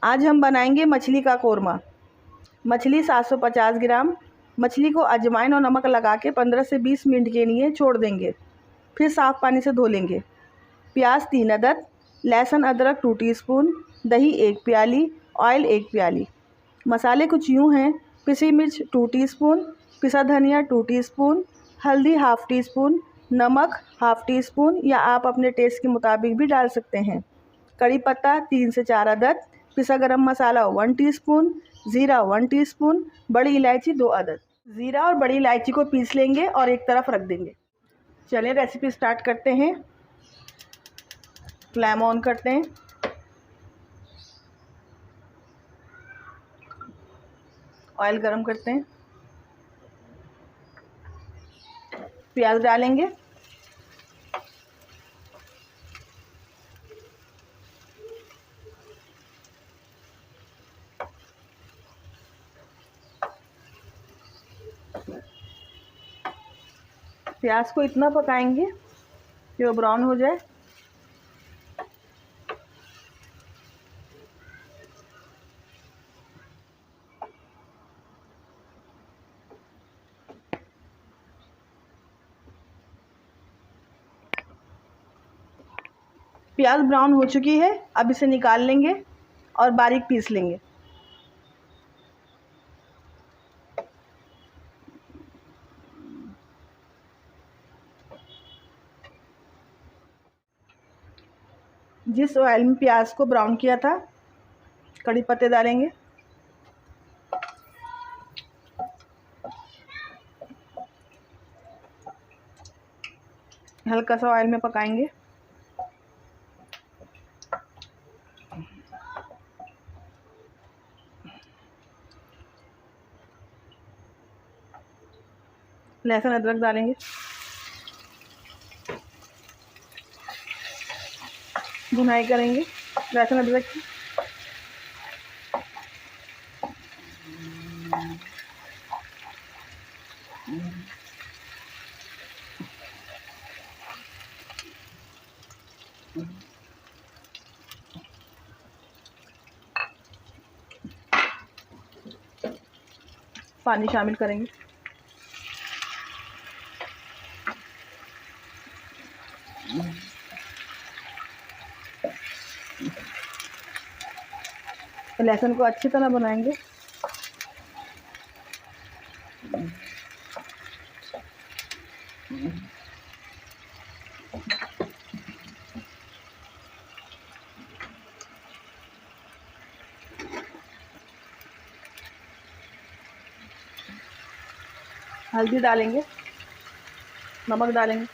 आज हम बनाएंगे मछली का कोरमा। मछली 750 ग्राम। मछली को अजवाइन और नमक लगा के 15 से 20 मिनट के लिए छोड़ देंगे, फिर साफ़ पानी से धो लेंगे। प्याज 3 अदद, लहसुन अदरक 2 टीस्पून, दही 1 प्याली, ऑयल 1 प्याली। मसाले कुछ यूँ हैं: पिसी मिर्च 2 टीस्पून, पिसा धनिया 2 टीस्पून, हल्दी हाफ़ टी स्पून, नमक हाफ़ टी स्पून या आप अपने टेस्ट के मुताबिक भी डाल सकते हैं। कड़ी पत्ता 3 से 4 अदद, पिसा गरम मसाला 1 टीस्पून, ज़ीरा 1 टीस्पून, बड़ी इलायची 2 अदद। ज़ीरा और बड़ी इलायची को पीस लेंगे और एक तरफ रख देंगे। चलिए रेसिपी स्टार्ट करते हैं। फ्लेम ऑन करते हैं। ऑयल गरम करते हैं। प्याज डालेंगे। प्याज को इतना पकाएंगे कि वो ब्राउन हो जाए। प्याज ब्राउन हो चुकी है, अब इसे निकाल लेंगे और बारीक पीस लेंगे। जिस ऑयल में प्याज को ब्राउन किया था, कड़ी पत्ते डालेंगे। हल्का सा ऑयल में पकाएंगे। लहसुन अदरक डालेंगे। भुनाई करेंगे लहसुन अदरक की। पानी शामिल करेंगे। लहसुन को अच्छी तरह बनाएंगे। हल्दी डालेंगे, नमक डालेंगे।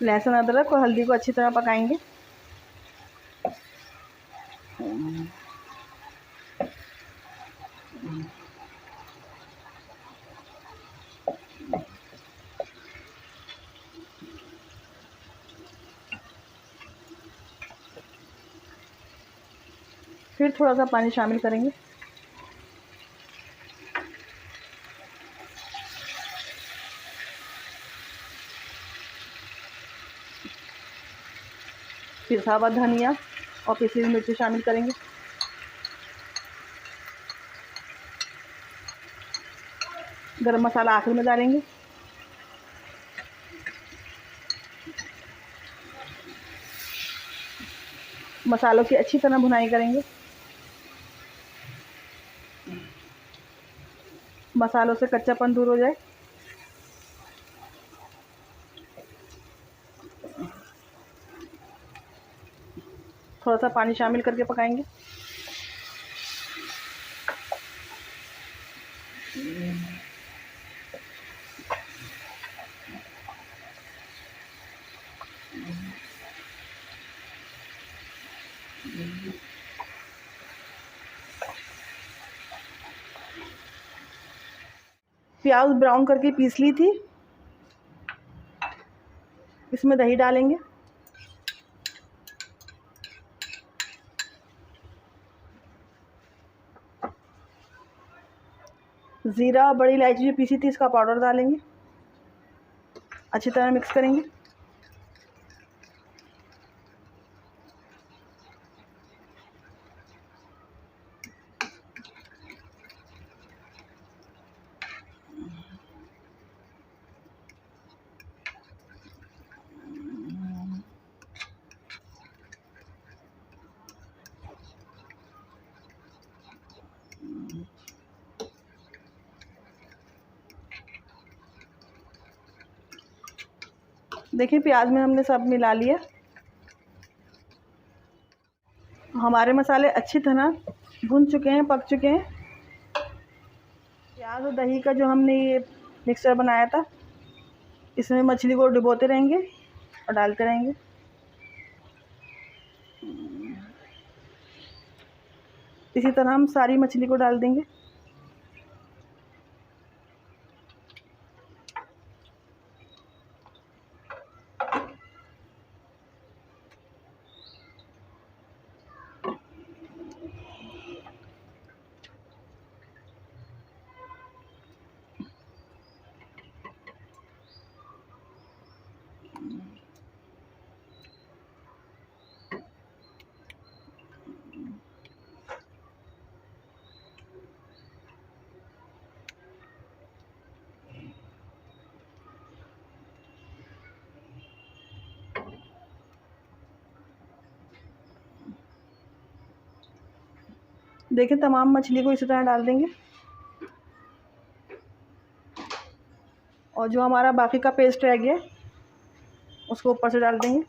लहसुन अदरक और हल्दी को अच्छी तरह पकाएंगे। फिर थोड़ा सा पानी शामिल करेंगे। पिसा हुआ धनिया और पिसी हुई मिर्ची शामिल करेंगे। गरम मसाला आखिर में डालेंगे। मसालों की अच्छी तरह भुनाई करेंगे। मसालों से कच्चापन दूर हो जाए। थोड़ा सा पानी शामिल करके पकाएंगे। प्याज ब्राउन करके पीस ली थी। इसमें दही डालेंगे, ज़ीरा, बड़ी इलायची जो पीसी थी इसका पाउडर डालेंगे, अच्छी तरह मिक्स करेंगे। देखिए प्याज में हमने सब मिला लिया। हमारे मसाले अच्छी तरह भुन चुके हैं, पक चुके हैं। प्याज और दही का जो हमने ये मिक्सचर बनाया था, इसमें मछली को डुबोते रहेंगे और डालते रहेंगे। इसी तरह हम सारी मछली को डाल देंगे। देखिए तमाम मछली को इसी तरह डाल देंगे और जो हमारा बाकी का पेस्ट रह गया उसको ऊपर से डाल देंगे।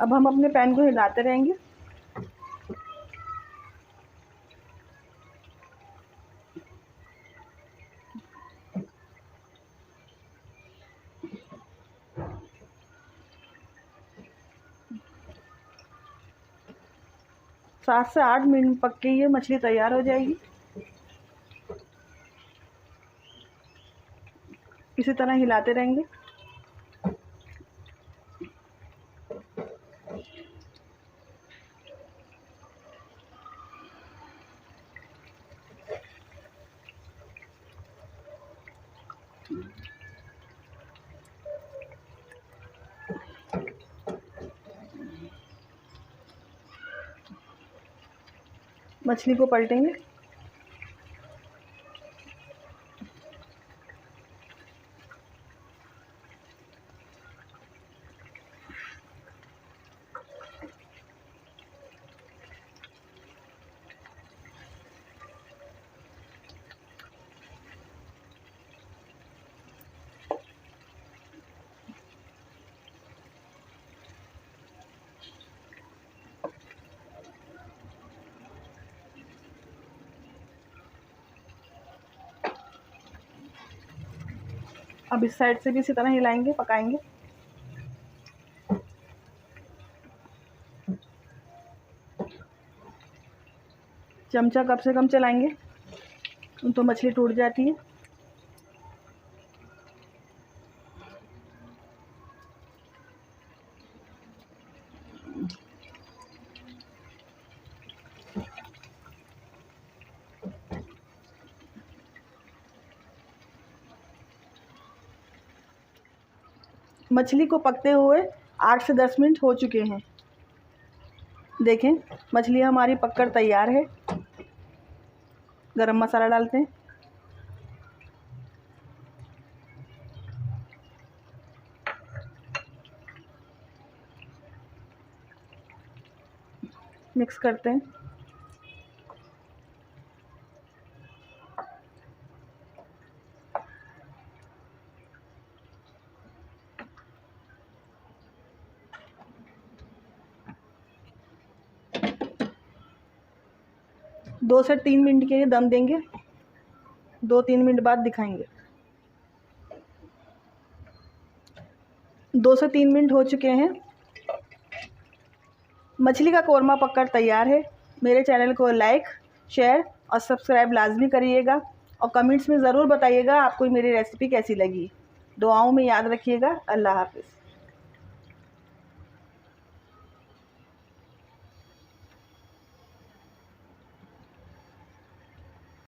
अब हम अपने पैन को हिलाते रहेंगे। सात से 8 मिनट पक के ये मछली तैयार हो जाएगी। इसी तरह हिलाते रहेंगे। मछली को पलटेंगे। अब इस साइड से भी इसी तरह हिलाएंगे, पकाएंगे। चमचा कम से कम चलाएंगे तो मछली टूट जाती है। मछली को पकते हुए 8 से 10 मिनट हो चुके हैं। देखें मछली हमारी पककर तैयार है। गरम मसाला डालते हैं, मिक्स करते हैं। दो से 3 मिनट के लिए दम देंगे। 2-3 मिनट बाद दिखाएंगे। 2 से 3 मिनट हो चुके हैं। मछली का कोरमा पककर तैयार है। मेरे चैनल को लाइक, शेयर और सब्सक्राइब लाजमी करिएगा और कमेंट्स में ज़रूर बताइएगा आपको मेरी रेसिपी कैसी लगी। दुआओं में याद रखिएगा। अल्लाह हाफ़िज़।